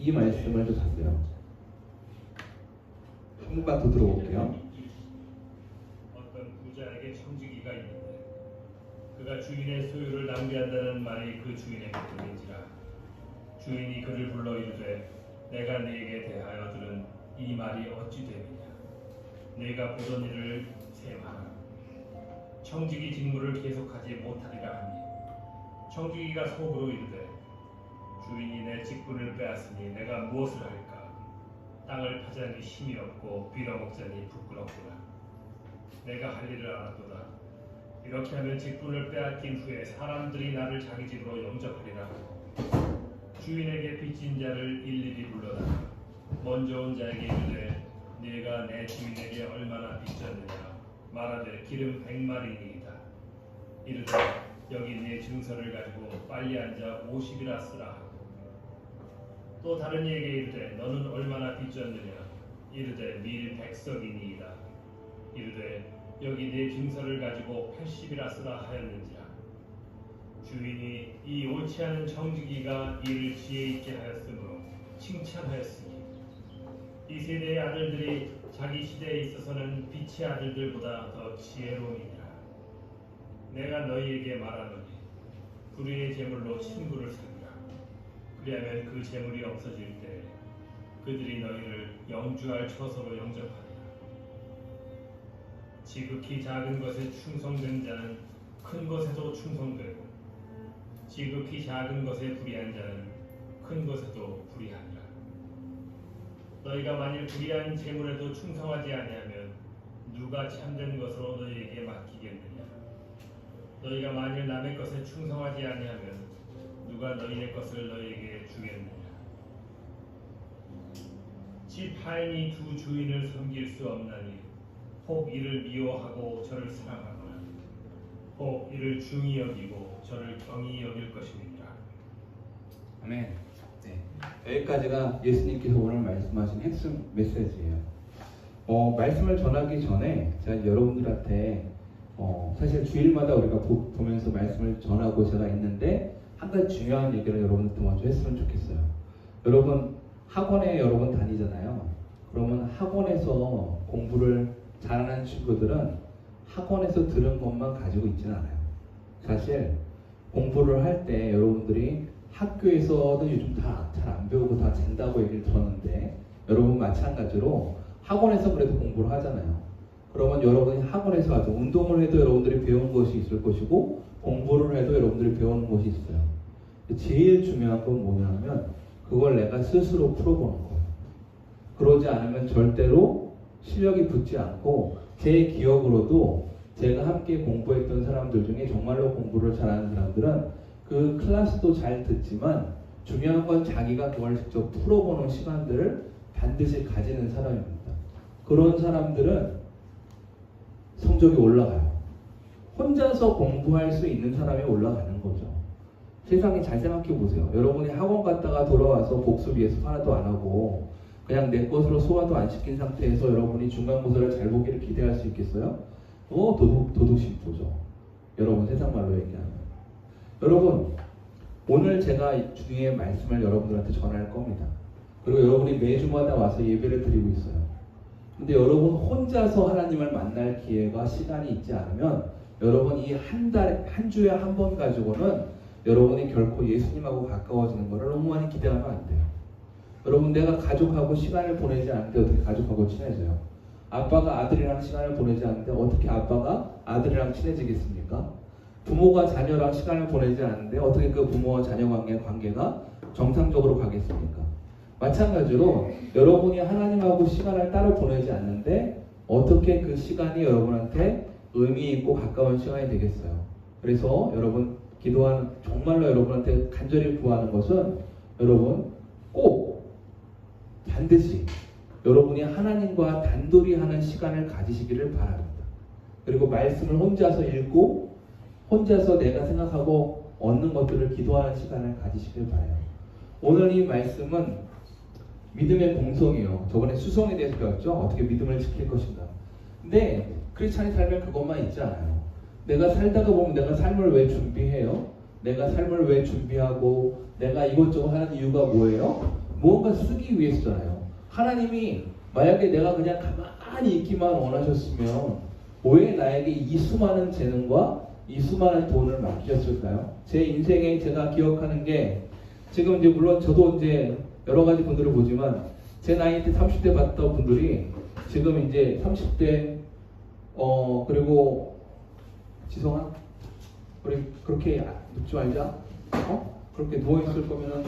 이 말씀을 좀 봤어요. 한 번만 더 들어볼게요. 어떤 부자에게 청지기가 있는데 그가 주인의 소유를 낭비한다는 말이 그 주인에게 들린지라. 주인이 그를 불러 이르되 내가 네게 대하여 들은 이 말이 어찌 됨이냐. 네가 보던 일을 세마라. 청지기 직무를 계속하지 못하리라 하니 청지기가 속으로 이르되 주인이 내 직분을 빼앗으니 내가 무엇을 할까. 땅을 파자니 힘이 없고 빌어먹자니 부끄럽구나. 내가 할 일을 알았도다. 이렇게 하면 직분을 빼앗긴 후에 사람들이 나를 자기 집으로 영접하리라. 주인에게 빚진 자를 일일이 불러다가 먼저 온 자에게 이르되 네가 내 주인에게 얼마나 빚졌느냐. 말하되 기름 100마리니이다. 이르되 여기 네 증서를 가지고 빨리 앉아 50이라 쓰라. 또 다른 이에게 이르되 너는 얼마나 빚졌느냐. 이르되 밀 100석이니이다. 이르되 여기 네 증서를 가지고 80이라 쓰라 하였는지라. 주인이 이 옳지 않은 청지기가 이를 지혜 있게 하였으므로 칭찬하였으니 이 세대의 아들들이 자기 시대에 있어서는 빛의 아들들보다 더 지혜로우니라. 내가 너희에게 말하노니 불의의 재물로 친구를 사귀라. 그리하면 그 재물이 없어질 때 그들이 너희를 영주할 처소로 영접하리라. 지극히 작은 것에 충성된 자는 큰 것에도 충성되고 지극히 작은 것에 불의한 자는 큰 것에도 불의하니라. 너희가 만일 불의한 재물에도 충성하지 아니하면 누가 참된 것으로 너희에게 맡기겠느냐. 너희가 만일 남의 것에 충성하지 아니하면 누가 너희의 것을 너희에게 주겠느냐. 집 하인이 두 주인을 섬길 수 없나니 혹 이를 미워하고 저를 사랑하거나 혹 이를 중히 여기고 저를 경히 여길 것입니다. 아멘. 네. 여기까지가 예수님께서 오늘 말씀하신 핵심 메시지예요. 말씀을 전하기 전에 제가 여러분들한테 사실 주일마다 우리가 보면서 말씀을 전하고 제가 있는데 한 가지 중요한 얘기를 여러분한테 먼저 했으면 좋겠어요. 여러분 학원에 여러분 다니잖아요. 그러면 학원에서 공부를 잘하는 친구들은 학원에서 들은 것만 가지고 있지는 않아요. 사실 공부를 할 때 여러분들이 학교에서는 요즘 다 잘 안 배우고 다 잰다고 얘기를 들었는데 여러분 마찬가지로 학원에서 그래도 공부를 하잖아요. 그러면 여러분이 학원에서 아주 운동을 해도 여러분들이 배운 것이 있을 것이고 공부를 해도 여러분들이 배우는 것이 있어요. 제일 중요한 건 뭐냐면 그걸 내가 스스로 풀어보는 거예요. 그러지 않으면 절대로 실력이 붙지 않고 제 기억으로도 제가 함께 공부했던 사람들 중에 정말로 공부를 잘하는 사람들은 그 클래스도 잘 듣지만 중요한 건 자기가 그걸 직접 풀어보는 시간들을 반드시 가지는 사람입니다. 그런 사람들은 성적이 올라가요. 혼자서 공부할 수 있는 사람이 올라가는 거죠. 세상에 잘 생각해 보세요. 여러분이 학원 갔다가 돌아와서 복습 예습 하나도 안 하고 그냥 내 것으로 소화도 안 시킨 상태에서 여러분이 중간고사를 잘 보기를 기대할 수 있겠어요? 도둑심보죠. 여러분 세상 말로 얘기하면. 여러분 오늘 제가 중에 말씀을 여러분들한테 전할 겁니다. 그리고 여러분이 매주마다 와서 예배를 드리고 있어요. 근데 여러분 혼자서 하나님을 만날 기회가 시간이 있지 않으면 여러분 이 한 주에 한 번 가지고는 여러분이 결코 예수님하고 가까워지는 것을 너무 많이 기대하면 안 돼요. 여러분 내가 가족하고 시간을 보내지 않는데 어떻게 가족하고 친해져요? 아빠가 아들이랑 시간을 보내지 않는데 어떻게 아빠가 아들이랑 친해지겠습니까? 부모가 자녀랑 시간을 보내지 않는데 어떻게 그 부모와 자녀 관계가 정상적으로 가겠습니까? 마찬가지로 여러분이 하나님하고 시간을 따로 보내지 않는데 어떻게 그 시간이 여러분한테 의미 있고 가까운 시간이 되겠어요? 그래서 여러분 기도하는 정말로 여러분한테 간절히 구하는 것은 여러분 꼭 반드시 여러분이 하나님과 단둘이 하는 시간을 가지시기를 바랍니다. 그리고 말씀을 혼자서 읽고 혼자서 내가 생각하고 얻는 것들을 기도하는 시간을 가지시길 바라요. 오늘 이 말씀은 믿음의 공성이에요. 저번에 수성에 대해서 배웠죠. 어떻게 믿음을 지킬 것인가. 근데 크리스찬이 살면 그것만 있지 않아요. 내가 살다가 보면 내가 삶을 왜 준비해요? 내가 삶을 왜 준비하고 내가 이것저것 하는 이유가 뭐예요? 무언가 쓰기 위해서잖아요. 하나님이 만약에 내가 그냥 가만히 있기만 원하셨으면 왜 나에게 이 수많은 재능과 이 수많은 돈을 맡기셨을까요? 제 인생에 제가 기억하는 게 지금 이제 물론 저도 이제 여러 가지 분들을 보지만 제 나이 때 30대 봤던 분들이 지금 이제 30대 그리고 지성아 우리 그렇게 눕지 말자. 그렇게 누워 있을 거면은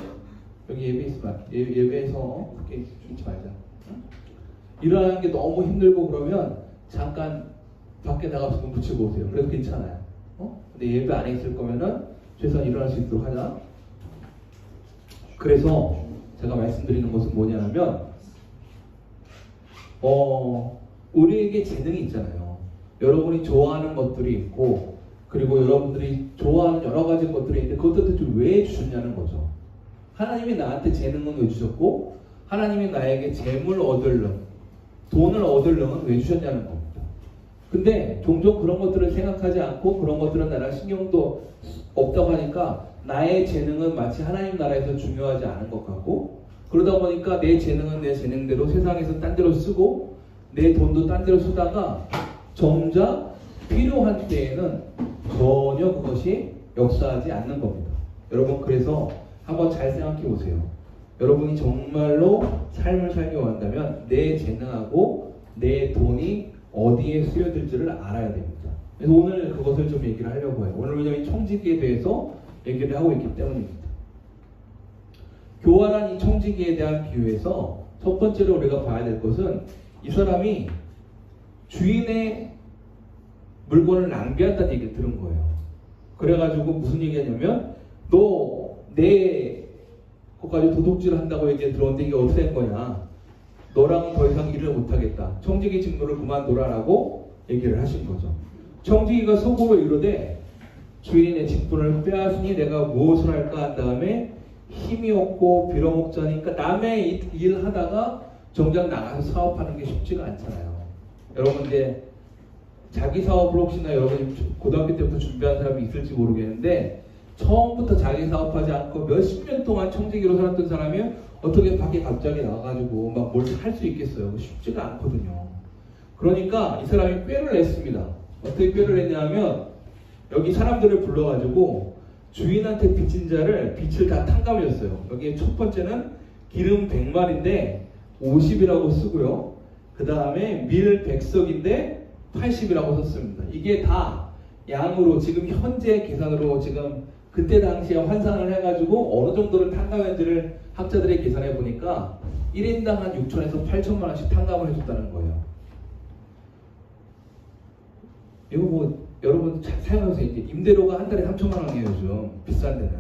여기 예배에서 그렇게 죽지 말자. 응? 일어나는 게 너무 힘들고 그러면 잠깐 밖에 나가서 눈 붙이고 오세요. 그래도 괜찮아요. 근데 예배 안에 있을 거면은 최소한 일어날 수 있도록 하자. 그래서 제가 말씀드리는 것은 뭐냐면 우리에게 재능이 있잖아요. 여러분이 좋아하는 것들이 있고 그리고 여러분들이 좋아하는 여러 가지 것들이 있는데 그것들을 좀 왜 주셨냐는 거죠. 하나님이 나한테 재능은 왜 주셨고 하나님이 나에게 재물 얻을 능, 돈을 얻을 능은 왜 주셨냐는 겁니다. 근데 종종 그런 것들을 생각하지 않고 그런 것들은 나랑 신경도 없다고 하니까 나의 재능은 마치 하나님 나라에서 중요하지 않은 것 같고 그러다 보니까 내 재능은 내 재능대로 세상에서 딴 데로 쓰고 내 돈도 딴 데로 쓰다가 정작 필요한 때에는 전혀 그것이 역사하지 않는 겁니다. 여러분 그래서 한번 잘 생각해 보세요. 여러분이 정말로 삶을 살기 원한다면 내 재능하고 내 돈이 어디에 쓰여질지를 알아야 됩니다. 그래서 오늘 그것을 좀 얘기를 하려고 해요. 오늘 왜냐하면 청지기에 대해서 얘기를 하고 있기 때문입니다. 교활한 이 청지기에 대한 비유에서 첫 번째로 우리가 봐야 될 것은 이 사람이 주인의 물건을 낭비한다는 얘기를 들은 거예요. 그래가지고 무슨 얘기하냐면 너 내 것까지 도둑질을 한다고 얘기 들었는데 이게 어떻게 된 거냐. 너랑 더 이상 일을 못하겠다. 청지기 직무를 그만둬라라고 얘기를 하신 거죠. 청지기가 속으로 이르되 주인이 내 직분을 빼앗으니 내가 무엇을 할까 한 다음에 힘이 없고 빌어먹자니까 남의 일 하다가 정작 나가서 사업하는 게 쉽지가 않잖아요. 여러분 이제 자기 사업을 혹시나 여러분이 고등학교 때부터 준비한 사람이 있을지 모르겠는데 처음부터 자기 사업하지 않고 몇십 년 동안 청지기로 살았던 사람이 어떻게 밖에 갑자기 나가가지고 막 뭘 할 수 있겠어요. 쉽지가 않거든요. 그러니까 이 사람이 꾀를 냈습니다. 어떻게 꾀를 냈냐면 여기 사람들을 불러가지고 주인한테 빚진 자를 빚을 다 탕감해줬어요. 여기에 첫 번째는 기름 100마리인데 50이라고 쓰고요. 그 다음에 밀 100석인데 80이라고 썼습니다. 이게 다 양으로 지금 현재 계산으로 지금 그때 당시에 환산을 해가지고 어느 정도를 탕감했는지를 학자들이 계산해 보니까 1인당 한 6천에서 8천만 원씩 탕감을 해줬다는 거예요. 이거 뭐 여러분 사용하면서 이제 임대료가 한 달에 3천만 원이에요. 요즘 비싼 데는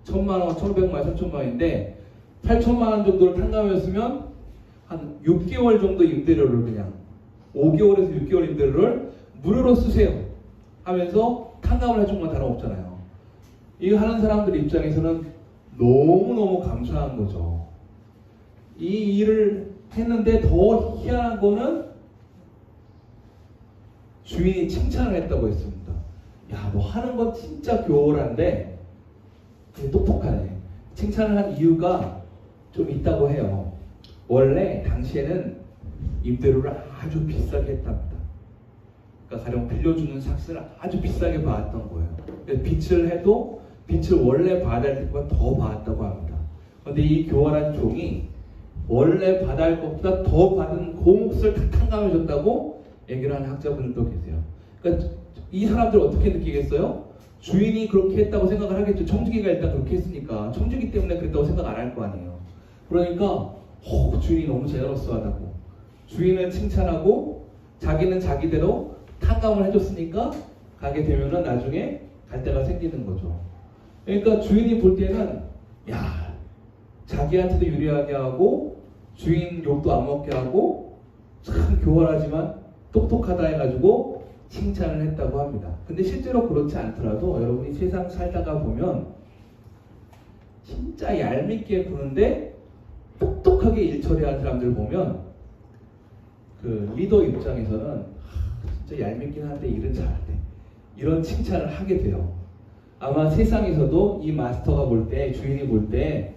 1,000만 원, 1,100만 원, 3천만 원인데 8천만 원 정도를 탕감했으면 한 6개월 정도 임대료를 그냥 5개월에서 6개월 임대료를 무료로 쓰세요 하면서 탕감을 해준 건 다름없잖아요. 이거 하는 사람들 입장에서는 너무너무 감사한 거죠. 이 일을 했는데 더 희한한 거는 주인이 칭찬을 했다고 했습니다. 야, 너 하는 건 진짜 교활한데 똑똑하네. 칭찬을 한 이유가 좀 있다고 해요. 원래 당시에는 임대료를 아주 비싸게 했답니다. 그러니까 가령 빌려주는 삭스를 아주 비싸게 받았던 거예요. 그래서 빚을 해도 빚을 원래 받아야 될 것보다 더 받았다고 합니다. 그런데 이 교활한 종이 원래 받아야 할 것보다 더 받은 그 몫을 다 탕감해줬다고 얘기를 하는 학자분들도 계세요. 그러니까 이 사람들 어떻게 느끼겠어요? 주인이 그렇게 했다고 생각을 하겠죠. 청지기가 일단 그렇게 했으니까 청지기 때문에 그랬다고 생각 안 할 거 아니에요. 그러니까 주인이 너무 제너러스하다고 주인을 칭찬하고 자기는 자기대로 탕감을 해줬으니까 가게 되면은 나중에 갈 데가 생기는 거죠. 그러니까 주인이 볼 때는 야, 자기한테도 유리하게 하고 주인 욕도 안 먹게 하고 참 교활하지만 똑똑하다 해가지고 칭찬을 했다고 합니다. 근데 실제로 그렇지 않더라도 여러분이 세상 살다가 보면 진짜 얄밉게 구는데 똑똑하게 일 처리하는 사람들 보면 그 리더 입장에서는 진짜 얄밉긴 한데 일은 잘해. 이런 칭찬을 하게 돼요. 아마 세상에서도 이 마스터가 볼 때, 주인이 볼 때,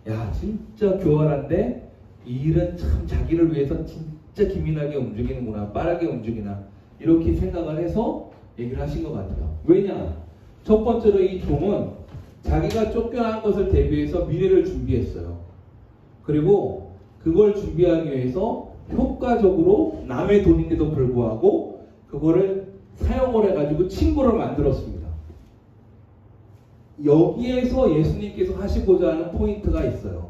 야, 진짜 교활한데 이 일은 참 자기를 위해서 진짜 기민하게 움직이는구나, 빠르게 움직이나, 이렇게 생각을 해서 얘기를 하신 것 같아요. 왜냐? 첫 번째로 이 종은 자기가 쫓겨난 것을 대비해서 미래를 준비했어요. 그리고 그걸 준비하기 위해서 효과적으로 남의 돈인데도 불구하고 그거를 사용을 해가지고 친구를 만들었습니다. 여기에서 예수님께서 하시고자 하는 포인트가 있어요.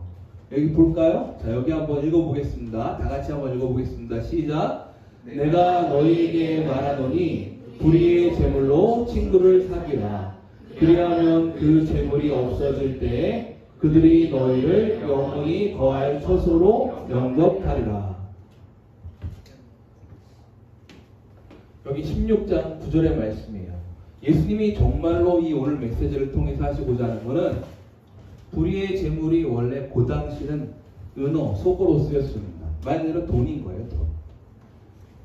여기 볼까요? 자, 여기 한번 읽어보겠습니다. 다 같이 한번 읽어보겠습니다. 시작. 내가 너희에게 말하노니 불의의 제물로 친구를 사귀라. 그리하면 그 제물이 없어질 때에 그들이 너희를 영원히 거할 처소로 영접하리라. 여기 16장 9절의 말씀이에요. 예수님이 정말로 이 오늘 메시지를 통해서 하시고자 하는 것은 불의의 제물이 원래 그 당시는 은어, 속어로 쓰였습니다. 말 그대로 돈인 거예요. 돈.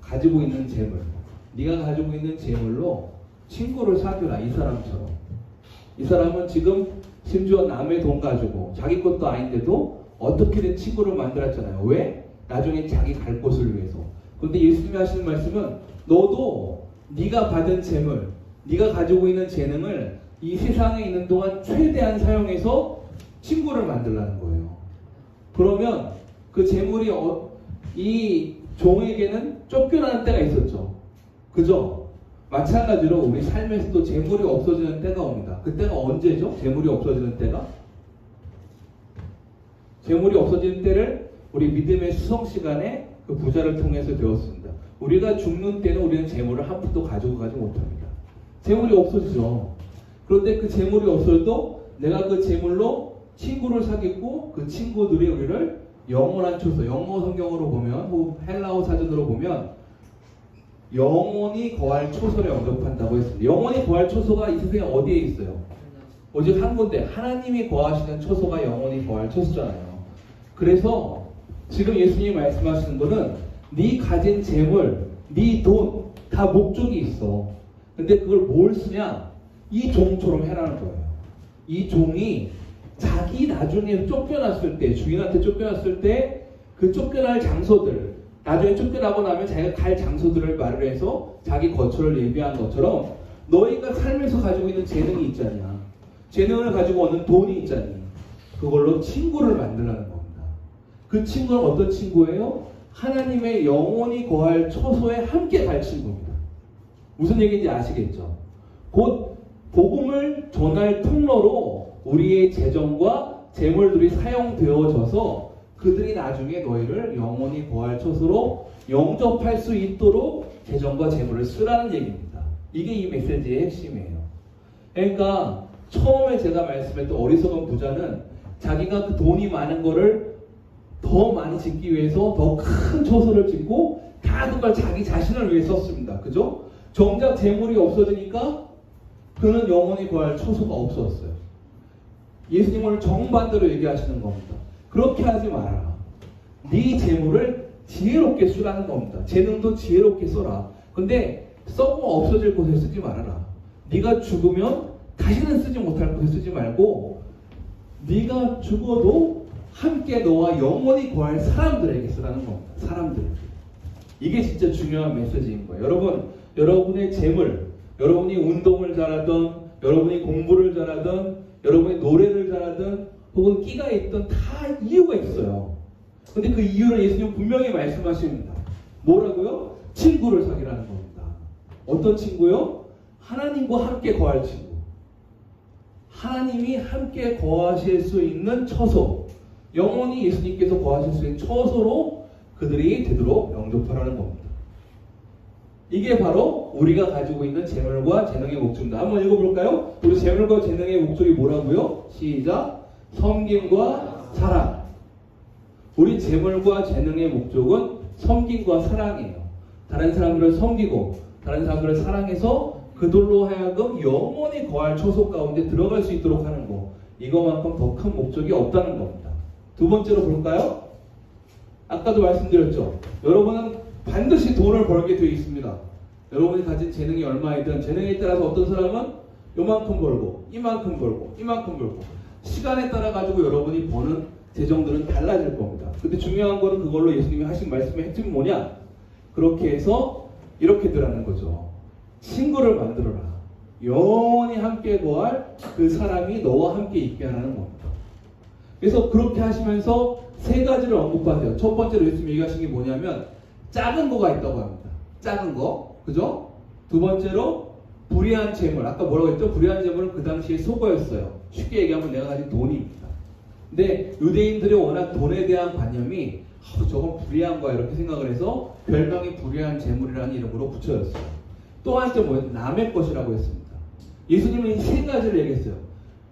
가지고 있는 재물. 네가 가지고 있는 재물로 친구를 사귀라. 이 사람처럼. 이 사람은 지금 심지어 남의 돈 가지고 자기 것도 아닌데도 어떻게든 친구를 만들었잖아요. 왜? 나중에 자기 갈 곳을 위해서. 그런데 예수님이 하시는 말씀은 너도 네가 받은 재물, 네가 가지고 있는 재능을 이 세상에 있는 동안 최대한 사용해서 친구를 만들라는 거예요. 그러면 그 재물이 이 종에게는 쫓겨나는 때가 있었죠. 그죠? 마찬가지로 우리 삶에서도 재물이 없어지는 때가 옵니다. 그때가 언제죠? 재물이 없어지는 때가? 재물이 없어지는 때를 우리 믿음의 수성 시간에 그 부자를 통해서 배웠습니다. 우리가 죽는 때는 우리는 재물을 한 푼도 가지고 가지 못합니다. 재물이 없어지죠. 그런데 그 재물이 없어도 내가 그 재물로 친구를 사귀고 그 친구들이 우리를 영원한 처소, 영어 성경으로 보면 혹은 헬라어 사전으로 보면 영원히 거할 처소를 언급한다고 했습니다. 영원히 거할 처소가 이 세상에 어디에 있어요? 오직 한 군데, 하나님이 거하시는 처소가 영원히 거할 처소잖아요. 그래서 지금 예수님이 말씀하시는 거는 네 가진 재물, 네 돈 다 목적이 있어. 근데 그걸 뭘 쓰냐? 이 종처럼 해라는 거예요. 이 종이 자기 나중에 쫓겨났을 때, 주인한테 쫓겨났을 때 그 쫓겨날 장소들, 나중에 쫓겨나고 나면 자기가 갈 장소들을 말을 해서 자기 거처를 예비한 것처럼 너희가 삶에서 가지고 있는 재능이 있잖냐. 재능을 가지고 오는 돈이 있잖니. 그걸로 친구를 만들라는 겁니다. 그 친구는 어떤 친구예요? 하나님의 영원히 거할 처소에 함께 갈 친구입니다. 무슨 얘기인지 아시겠죠? 곧 복음을 전할 통로로 우리의 재정과 재물들이 사용되어져서 그들이 나중에 너희를 영원히 거할 처소로 영접할 수 있도록 재정과 재물을 쓰라는 얘기입니다. 이게 이 메시지의 핵심이에요. 그러니까 처음에 제가 말씀했던 어리석은 부자는 자기가 그 돈이 많은 거를 더 많이 짓기 위해서 더 큰 처소를 짓고 다 그걸 자기 자신을 위해 썼습니다. 그죠? 정작 재물이 없어지니까 그는 영원히 구할 처소가 없었어요. 예수님은 정반대로 얘기하시는 겁니다. 그렇게 하지 말아라. 네 재물을 지혜롭게 쓰라는 겁니다. 재능도 지혜롭게 써라. 근데 썩어 없어질 곳에 쓰지 말아라. 네가 죽으면 다시는 쓰지 못할 곳에 쓰지 말고 네가 죽어도 함께 너와 영원히 구할 사람들에게 쓰라는 겁니다. 사람들. 이게 진짜 중요한 메시지인 거예요. 여러분, 여러분의 재물, 여러분이 운동을 잘하든, 여러분이 공부를 잘하든, 여러분이 노래를 잘하든, 혹은 끼가 있든 다 이유가 있어요. 근데 그 이유를 예수님 분명히 말씀하십니다. 뭐라고요? 친구를 사귀라는 겁니다. 어떤 친구요? 하나님과 함께 거할 친구. 하나님이 함께 거하실 수 있는 처소, 영원히 예수님께서 거하실 수 있는 처소로 그들이 되도록 영접하라는 겁니다. 이게 바로 우리가 가지고 있는 재물과 재능의 목적입니다. 한번 읽어볼까요? 우리 재물과 재능의 목적이 뭐라고요? 시작! 섬김과 사랑. 우리 재물과 재능의 목적은 섬김과 사랑이에요. 다른 사람들을 섬기고 다른 사람들을 사랑해서 그들로 하여금 영원히 거할 처소 가운데 들어갈 수 있도록 하는 거. 이거만큼 더 큰 목적이 없다는 겁니다. 두 번째로 볼까요? 아까도 말씀드렸죠. 여러분은 반드시 돈을 벌게 되어 있습니다. 여러분이 가진 재능이 얼마이든 재능에 따라서 어떤 사람은 요만큼 벌고 이만큼 벌고 이만큼 벌고 시간에 따라 가지고 여러분이 버는 재정들은 달라질 겁니다. 근데 중요한 거는 그걸로 예수님이 하신 말씀의 핵심이 뭐냐? 그렇게 해서 이렇게들 하는 거죠. 친구를 만들어라. 영원히 함께 거할 그 사람이 너와 함께 있게 하라는 겁니다. 그래서 그렇게 하시면서 세 가지를 언급하세요. 첫 번째로 예수님이 얘기하신 게 뭐냐면 작은 거가 있다고 합니다. 작은 거. 그죠? 두 번째로 불의한 재물. 아까 뭐라고 했죠? 불의한 재물은 그 당시에 속어였어요. 쉽게 얘기하면 내가 가진 돈입니다. 근데 유대인들이 워낙 돈에 대한 관념이 저건 불의한 거야 이렇게 생각을 해서 별명이 불의한 재물이라는 이름으로 붙여졌어요. 또 한째 뭐예요? 남의 것이라고 했습니다. 예수님은 이 세 가지를 얘기했어요.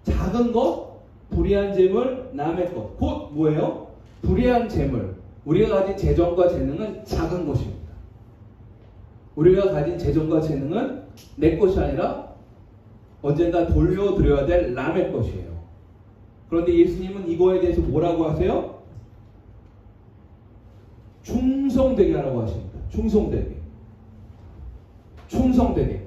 작은 것, 불의한 재물, 남의 것. 곧 뭐예요? 불의한 재물. 우리가 가진 재정과 재능은 작은 것입니다. 우리가 가진 재정과 재능은 내 것이 아니라 언젠가 돌려드려야 될 남의 것이에요. 그런데 예수님은 이거에 대해서 뭐라고 하세요? 충성되게 하라고 하십니다. 충성되게. 충성되게.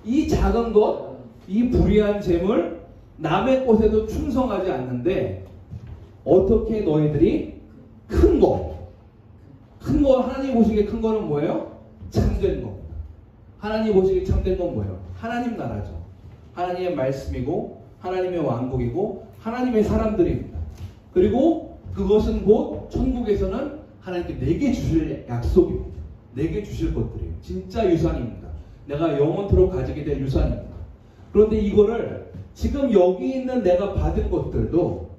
이 작은 것, 이 불의한 재물, 남의 것에도 충성하지 않는데 어떻게 너희들이 큰 거, 하나님 보시기에 큰 거는 뭐예요? 참된 겁니다. 하나님 보시기에 참된 건 뭐예요? 하나님 나라죠. 하나님의 말씀이고 하나님의 왕국이고 하나님의 사람들입니다. 그리고 그것은 곧 천국에서는 하나님께 내게 주실 약속입니다. 내게 주실 것들이에요. 진짜 유산입니다. 내가 영원토록 가지게 될 유산입니다. 그런데 이거를 지금 여기 있는 내가 받은 것들도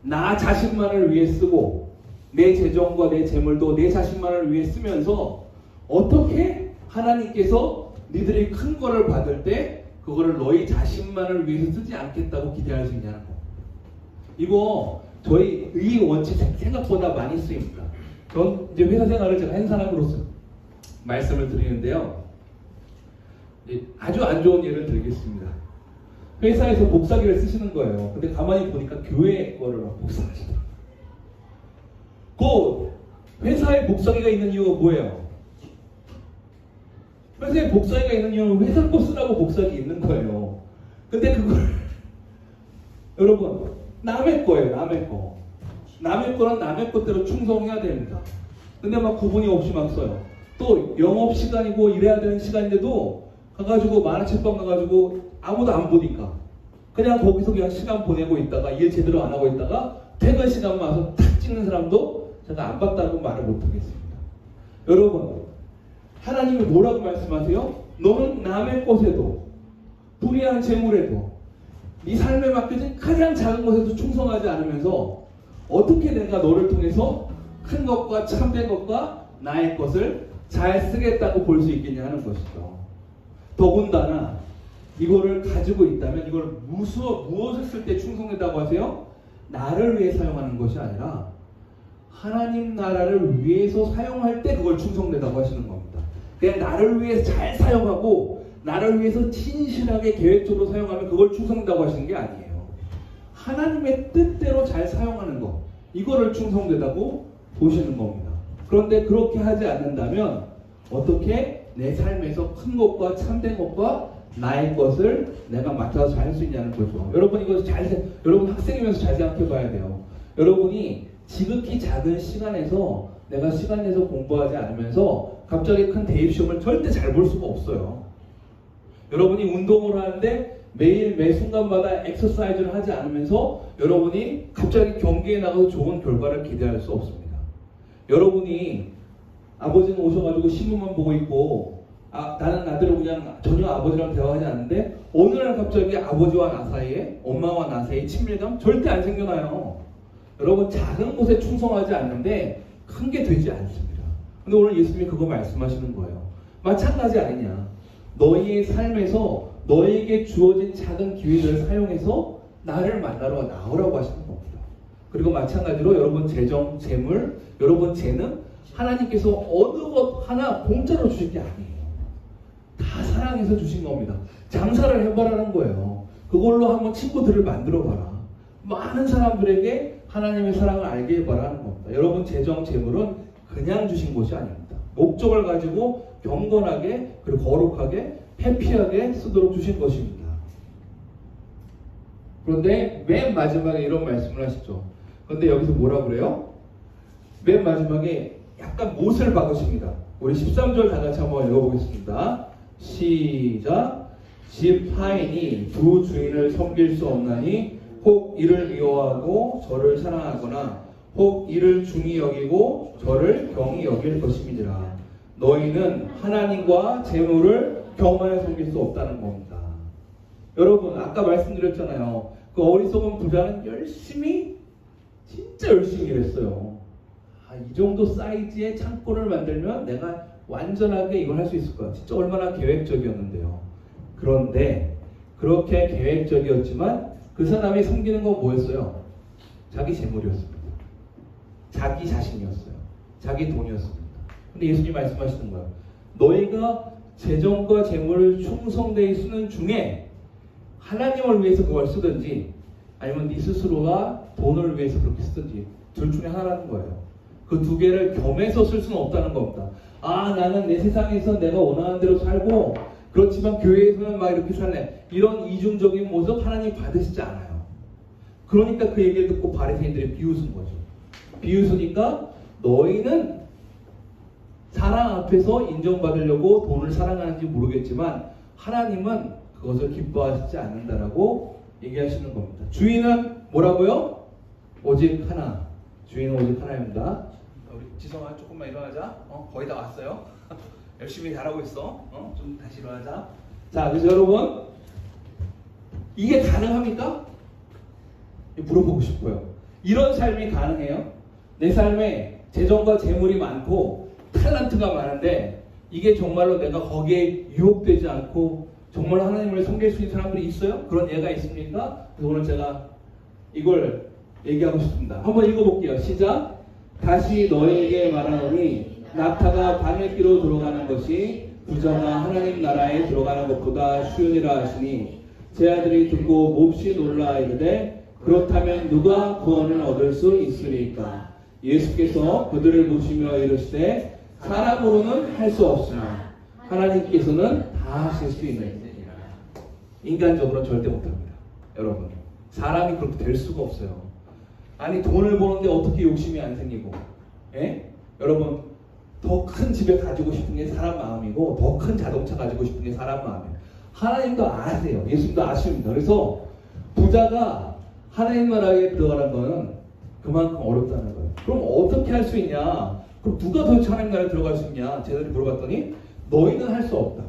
나 자신만을 위해 쓰고 내 재정과 내 재물도 내 자신만을 위해 쓰면서 어떻게 하나님께서 니들이 큰 거를 받을 때 그거를 너희 자신만을 위해서 쓰지 않겠다고 기대할 수 있냐는 거. 이거 저희 이 원칙 생각보다 많이 쓰입니다. 전 이제 회사 생활을 제가 한 사람으로서 말씀을 드리는데요. 아주 안 좋은 예를 드리겠습니다. 회사에서 복사기를 쓰시는 거예요. 근데 가만히 보니까 교회 거를 막 복사하시더라고요. 그 회사에 복사기가 있는 이유가 뭐예요? 회사에 복사기가 있는 이유는 회사 거 쓰라고 복사기 있는 거예요. 근데 그걸 여러분 남의 거예요. 남의 거. 남의 거는 남의 것대로 충성해야 됩니다. 근데 막 구분이 없이 막 써요. 또 영업시간이고 일해야 되는 시간인데도 가가지고 만화책방 가가지고 아무도 안 보니까 그냥 거기서 그냥 시간 보내고 있다가 일 제대로 안 하고 있다가 퇴근 시간 와서 탁 찍는 사람도 제가 안 봤다고 말을 못하겠습니다. 여러분 하나님이 뭐라고 말씀하세요? 너는 남의 것에도 불의한 재물에도 네 삶에 맡겨진 가장 작은 것에도 충성하지 않으면서 어떻게 내가 너를 통해서 큰 것과 참된 것과 나의 것을 잘 쓰겠다고 볼 수 있겠냐 하는 것이죠. 더군다나 이거를 가지고 있다면 이걸 무엇을 쓸 때 충성된다고 하세요? 나를 위해 사용하는 것이 아니라 하나님 나라를 위해서 사용할 때 그걸 충성된다고 하시는 겁니다. 그냥 나를 위해서 잘 사용하고 나를 위해서 진실하게 계획적으로 사용하면 그걸 충성된다고 하시는 게 아니에요. 하나님의 뜻대로 잘 사용하는 것, 이거를 충성되다고 보시는 겁니다. 그런데 그렇게 하지 않는다면 어떻게 내 삶에서 큰 것과 참된 것과 나의 것을 내가 맡아서 잘 할 수 있냐는 거죠. 여러분 이거 여러분 학생이면서 잘 생각해 봐야 돼요. 여러분이 지극히 작은 시간에서 내가 시간 내서 공부하지 않으면서 갑자기 큰 대입시험을 절대 잘 볼 수가 없어요. 여러분이 운동을 하는데 매일 매 순간마다 엑서사이즈를 하지 않으면서 여러분이 갑자기 경기에 나가서 좋은 결과를 기대할 수 없습니다. 여러분이 아버지는 오셔가지고 신문만 보고 있고 나는 아들을 그냥 전혀 아버지랑 대화하지 않는데 어느 날 갑자기 아버지와 나 사이에 엄마와 나 사이에 친밀감 절대 안 생겨나요. 여러분 작은 곳에 충성하지 않는데 큰 게 되지 않습니다. 근데 오늘 예수님이 그거 말씀하시는 거예요. 마찬가지 아니냐. 너희의 삶에서 너에게 주어진 작은 기회를 사용해서 나를 만나러 나오라고 하시는 겁니다. 그리고 마찬가지로 여러분 재정, 재물, 여러분 재능 하나님께서 어느 것 하나 공짜로 주신 게 아니에요. 다 사랑해서 주신 겁니다. 장사를 해보라는 거예요. 그걸로 한번 친구들을 만들어봐라. 많은 사람들에게 하나님의 사랑을 알게 해봐라는 겁니다. 여러분 재정, 재물은 그냥 주신 것이 아닙니다. 목적을 가지고 경건하게 그리고 거룩하게 해피하게 쓰도록 주신 것입니다. 그런데 맨 마지막에 이런 말씀을 하시죠. 그런데 여기서 뭐라 그래요? 맨 마지막에 약간 못을 박으십니다. 우리 13절 다 같이 한번 읽어보겠습니다. 시작. 집 하인이 두 주인을 섬길 수 없나니 혹 이를 미워하고 저를 사랑하거나 혹 이를 중히 여기고 저를 경히 여길 것임이니라. 너희는 하나님과 재물을 겸하여 섬길 수 없다는 겁니다. 여러분 아까 말씀드렸잖아요. 그 어리석은 부자는 진짜 열심히 일했어요. 이 정도 사이즈의 창고를 만들면 내가 완전하게 이걸 할 수 있을 거야. 진짜 얼마나 계획적이었는데요. 그런데 그렇게 계획적이었지만 그 사람이 섬기는 건 뭐였어요? 자기 재물이었습니다. 자기 자신이었어요. 자기 돈이었습니다. 근데 예수님이 말씀하시는 거예요. 너희가 재정과 재물을 충성되이 쓰는 중에 하나님을 위해서 그걸 쓰든지 아니면 네 스스로가 돈을 위해서 그렇게 쓰든지 둘 중에 하나라는 거예요. 그 두 개를 겸해서 쓸 수는 없다는 겁니다. 나는 내 세상에서 내가 원하는 대로 살고 그렇지만 교회에서는 막 이렇게 살래. 이런 이중적인 모습 하나님 받으시지 않아요. 그러니까 그 얘기를 듣고 바리새인들이 비웃은 거죠. 비웃으니까 너희는 사랑 앞에서 인정받으려고 돈을 사랑하는지 모르겠지만 하나님은 그것을 기뻐하시지 않는다라고 얘기하시는 겁니다. 주인은 뭐라고요? 오직 하나. 주인은 오직 하나입니다. 우리 지성아 조금만 일어나자. 거의 다 왔어요. 열심히 잘하고 있어. 좀 다시 일어나자. 자, 그래서 여러분 이게 가능합니까? 물어보고 싶어요. 이런 삶이 가능해요? 내 삶에 재정과 재물이 많고 탤런트가 많은데 이게 정말로 내가 거기에 유혹되지 않고 정말 하나님을 섬길 수 있는 사람들이 있어요? 그런 예가 있습니까? 그래서 오늘 제가 이걸 얘기하고 싶습니다. 한번 읽어볼게요. 시작. 다시 너희에게 말하노니 낙타가 바늘기로 들어가는 것이 부자가 하나님 나라에 들어가는 것보다 쉬우니라 하시니 제 아들이 듣고 몹시 놀라 이르되 그렇다면 누가 구원을 얻을 수 있으리까? 예수께서 그들을 보시며 이르시되 사람으로는 할 수 없으나 하나님께서는 다 하실 수 있느니라. 인간적으로는 절대 못합니다. 여러분 사람이 그렇게 될 수가 없어요. 아니 돈을 버는데 어떻게 욕심이 안 생기고 여러분 더 큰 집에 가지고 싶은 게 사람 마음이고 더 큰 자동차 가지고 싶은 게 사람 마음이에요. 하나님도 아세요. 예수님도 아십니다. 그래서 부자가 하나님 나라에 들어가는 거는 그만큼 어렵다는 거예요. 그럼 어떻게 할 수 있냐? 그럼 누가 도대체 하나님 나라에 들어갈 수 있냐? 제자들이 물어봤더니 너희는 할 수 없다.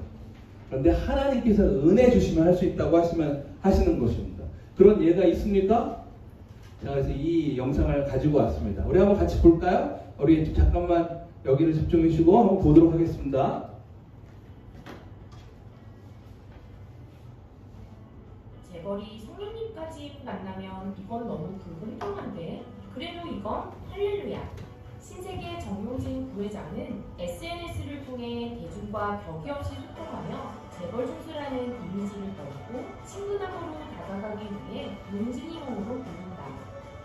그런데 하나님께서 은혜 주시면 할 수 있다고 하시는 것입니다. 그런 예가 있습니까? 자, 그래서 이 영상을 가지고 왔습니다. 우리 한번 같이 볼까요? 우리 잠깐만 여기를 집중해 주시고 한번 보도록 하겠습니다. 재벌이 성령님까지 만나면 이건 너무 불공평한데 그래도 이건 할렐루야. 신세계 정용진 부회장은 SNS를 통해 대중과 격이 없이 소통하며 재벌 총수라는 이미지를 걸고 친근함으로 다가가기 위해 용진이 형으로 불린다.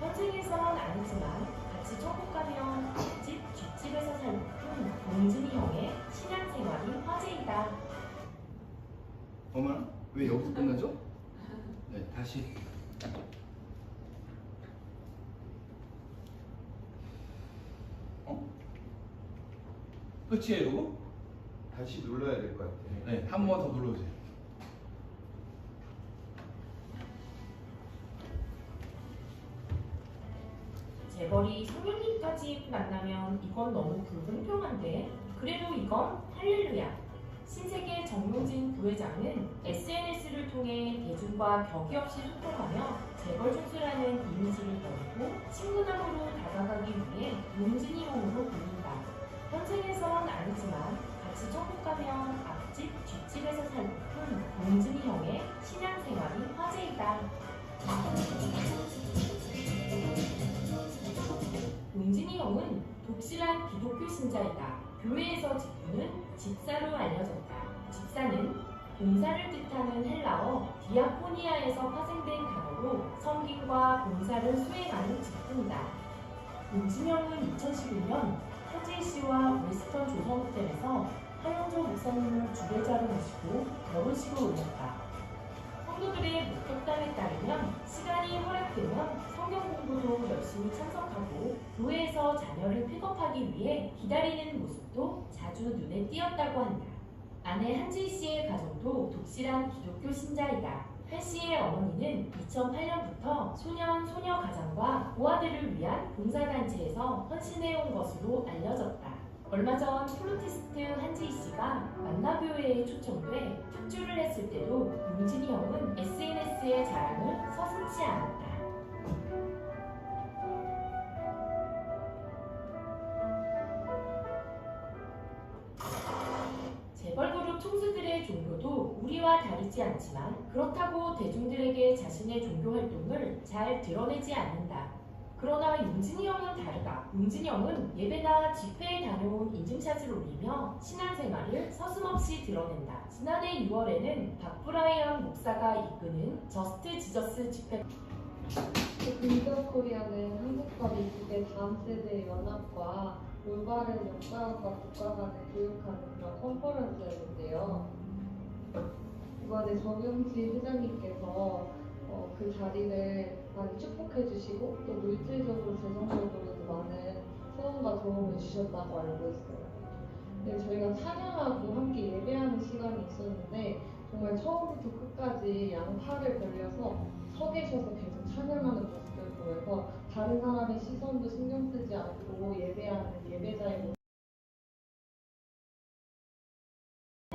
현생에선 아니지만 같이 천국 가면 앞집 뒷집에서 살고픈 용진이 형의 신앙생활이 화제이다. 어머나 왜 여기서 끝나죠? 네, 다시. 끝이에요, 이거? 다시 눌러야 될 것 같아요. 네, 한 번 더 눌러주세요. 재벌이 성령님까지 만나면 이건 너무 불공평한데 그래도 이건 할렐루야. 신세계 정용진 부회장은 SNS를 통해 대중과 격이 없이 소통하며 재벌 총수라는 이미지를 걸고 친근함으로 다가가기 위해 용진이 형으로 불린다. 현생에선 아니지만 같이 천국 가면 앞집 뒷집에서 살고픈 용진이 형의 신앙생활이 화제이다. 용진이 형은 독실한 기독교 신자이다. 교회에서 직분은 집사로 알려졌다. 집사는 봉사를 뜻하는 헬라어 디아코니아에서 파생된 단어로 섬김과 봉사를 수행하는 직분이다. 용진이 형은 2011년 타지시와 웨스턴 조선호텔에서 하영조 목사님을 주례자로 모시고 결혼식을 올렸다. 성도들의 목격담에 따르면 시간이 허락되면 성경 공부도 열심히 참석하고 교회에서 자녀를 픽업하기 위해 기다리는 모습도 자주 눈에 띄었다고 한다. 아내 한지희 씨의 가정도 독실한 기독교 신자이다. 한 씨의 어머니는 2008년부터 소년, 소녀 가장과 고아들을 위한 봉사단체에서 헌신해온 것으로 알려졌다. 얼마 전 플루티스트 한지희 씨가 만나교회에 초청돼 특주를 했을 때도 용진이 형은 SNS의 자랑을 서슴지 않았다. 재벌그룹 총수들의 종교도 우리와 다르지 않지만 그렇다고 대중들에게 자신의 종교 활동을 잘 드러내지 않는다. 그러나 용진이 형은 다르다. 용진이 형은 예배나 집회에 다녀온 인증샷을 올리며 신앙생활을 서슴없이 드러낸다. 지난해 6월에는 박브라이언 목사가 이끄는 저스트 지저스 집회 빈더코리아는 한국과 미국의 다음 세대 연합과 올바른 역사학과 국가 간을 교육하는 그런 컨퍼런스였는데요. 이번에 정용진 회장님께서 그 자리를 많이 축복해 주시고 또 물질적으로 재정적으로도 많은 후원과 도움을 주셨다고 알고 있어요. 네, 저희가 찬양하고 함께 예배하는 시간이 있었는데 정말 처음부터 끝까지 양팔을 벌려서 서 계셔서 계속 찬양하는 모습을 보여서 다른 사람의 시선도 신경 쓰지 않고 예배하는 예배자의 모습.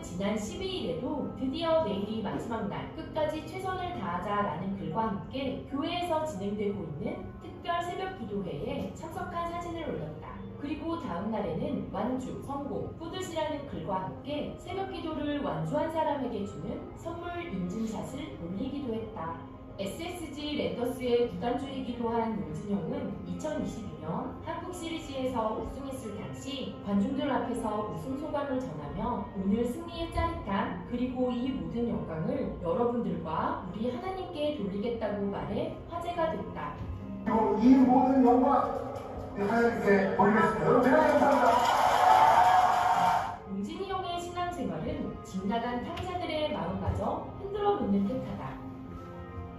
지난 12일에도 드디어 내일이 마지막 날 끝까지 최선을 다하자라는 글과 함께 교회에서 진행되고 있는 특별 새벽 기도회에 참석한 사진을 올렸다. 그리고 다음 날에는 완주, 성공, 뿌듯이라는 글과 함께 새벽 기도를 완주한 사람에게 주는 선물 인증샷을 올리기도 했다. SSG 랜더스의 구단주이기도 한 용진이 형은 2022년 한국 시리즈에서 우승했을 당시 관중들 앞에서 우승 소감을 전하며 오늘 승리의 짜릿함 그리고 이 모든 영광을 여러분들과 우리 하나님께 돌리겠다고 말해 화제가 됐다. 이 모든 영광 하나님께 돌리겠습니다. 여러분 제가 감사합니다. 용진이 형의 신앙생활은 집 나간 탕자들의 마음마저 흔들어 놓는 듯하다.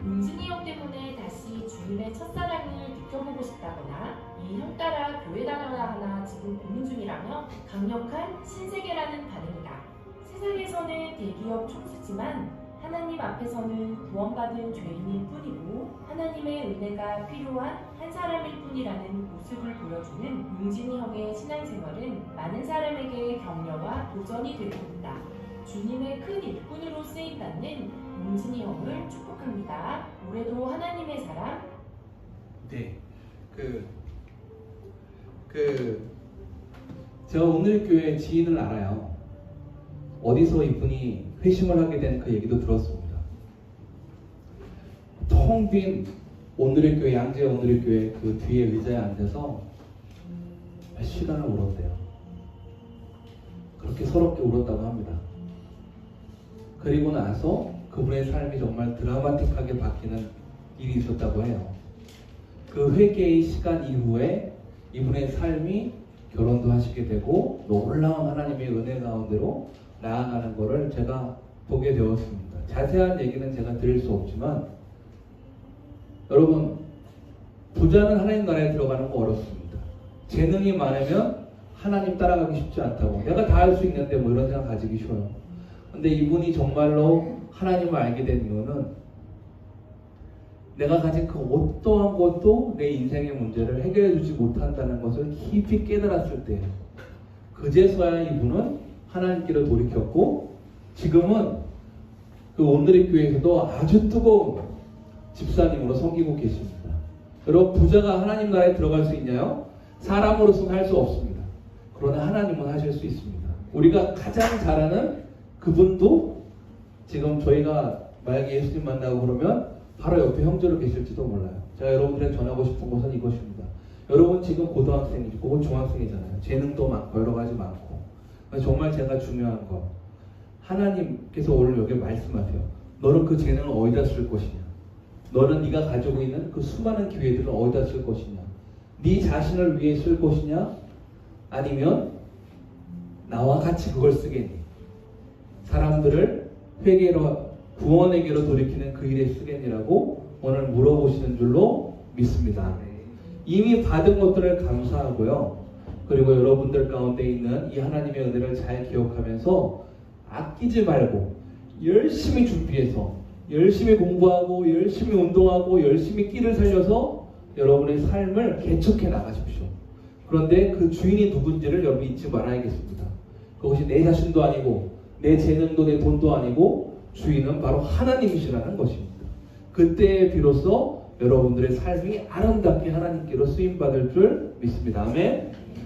용진이 형 때문에 다시 주님의 첫사랑을 느껴보고 싶다거나 이 형 따라 교회 다녀야 하나 지금 고민 중이라며 강력한 신세계라는 반응이다. 세상에서는 대기업 총수지만 하나님 앞에서는 구원받은 죄인일 뿐이고 하나님의 은혜가 필요한 한 사람일 뿐이라는 모습을 보여주는 용진이 형의 신앙생활은 많은 사람에게 격려와 도전이 되고 있다. 주님의 큰 일꾼으로 쓰임받는 용진이 형을 축복합니다. 올해도 하나님의 사랑. 네, 제가 오늘 교회 지인을 알아요. 어디서 이분이 회심을 하게 된 그 얘기도 들었습니다. 텅 빈 오늘의 교회, 양재 오늘의 교회 그 뒤에 의자에 앉아서 몇 시간을 울었대요. 그렇게 서럽게 울었다고 합니다. 그리고 나서 그분의 삶이 정말 드라마틱하게 바뀌는 일이 있었다고 해요. 그 회개의 시간 이후에 이분의 삶이 결혼도 하시게 되고 놀라운 하나님의 은혜 가운데로 나아가는 것을 제가 보게 되었습니다. 자세한 얘기는 제가 드릴 수 없지만 여러분, 부자는 하나님 나라에 들어가는 거 어렵습니다. 재능이 많으면 하나님 따라가기 쉽지 않다고. 내가 다 할 수 있는데 뭐 이런 생각 가지기 쉬워요. 근데 이분이 정말로 하나님을 알게 된 이유는 내가 가진 그 어떠한 것도 내 인생의 문제를 해결해 주지 못한다는 것을 깊이 깨달았을 때 그제서야 이분은 하나님께로 돌이켰고 지금은 그 오늘의 교회에서도 아주 뜨거운 집사님으로 섬기고 계십니다. 여러분, 부자가 하나님 나라에 들어갈 수 있나요? 사람으로서는 할 수 없습니다. 그러나 하나님은 하실 수 있습니다. 우리가 가장 잘 아는 그분도 지금 저희가 만약에 예수님 만나고 그러면 바로 옆에 형제로 계실지도 몰라요. 제가 여러분들에게 전하고 싶은 것은 이것입니다. 여러분 지금 고등학생이고 중학생이잖아요. 재능도 많고 여러 가지 많고. 정말 제가 중요한 거, 하나님께서 오늘 여기 말씀하세요. 너는 그 재능을 어디다 쓸 것이냐? 너는 네가 가지고 있는 그 수많은 기회들을 어디다 쓸 것이냐? 네 자신을 위해 쓸 것이냐? 아니면 나와 같이 그걸 쓰겠니? 사람들을 회개로 구원에게로 돌이키는 그 일에 쓰겠니라고 오늘 물어보시는 줄로 믿습니다. 이미 받은 것들을 감사하고요. 그리고 여러분들 가운데 있는 이 하나님의 은혜를 잘 기억하면서 아끼지 말고 열심히 준비해서 열심히 공부하고 열심히 운동하고 열심히 끼를 살려서 여러분의 삶을 개척해 나가십시오. 그런데 그 주인이 누군지를 여러분 잊지 말아야겠습니다. 그것이 내 자신도 아니고 내 재능도 내 돈도 아니고 주인은 바로 하나님이시라는 것입니다. 그때 비로소 여러분들의 삶이 아름답게 하나님께로 쓰임받을 줄 믿습니다. 아멘.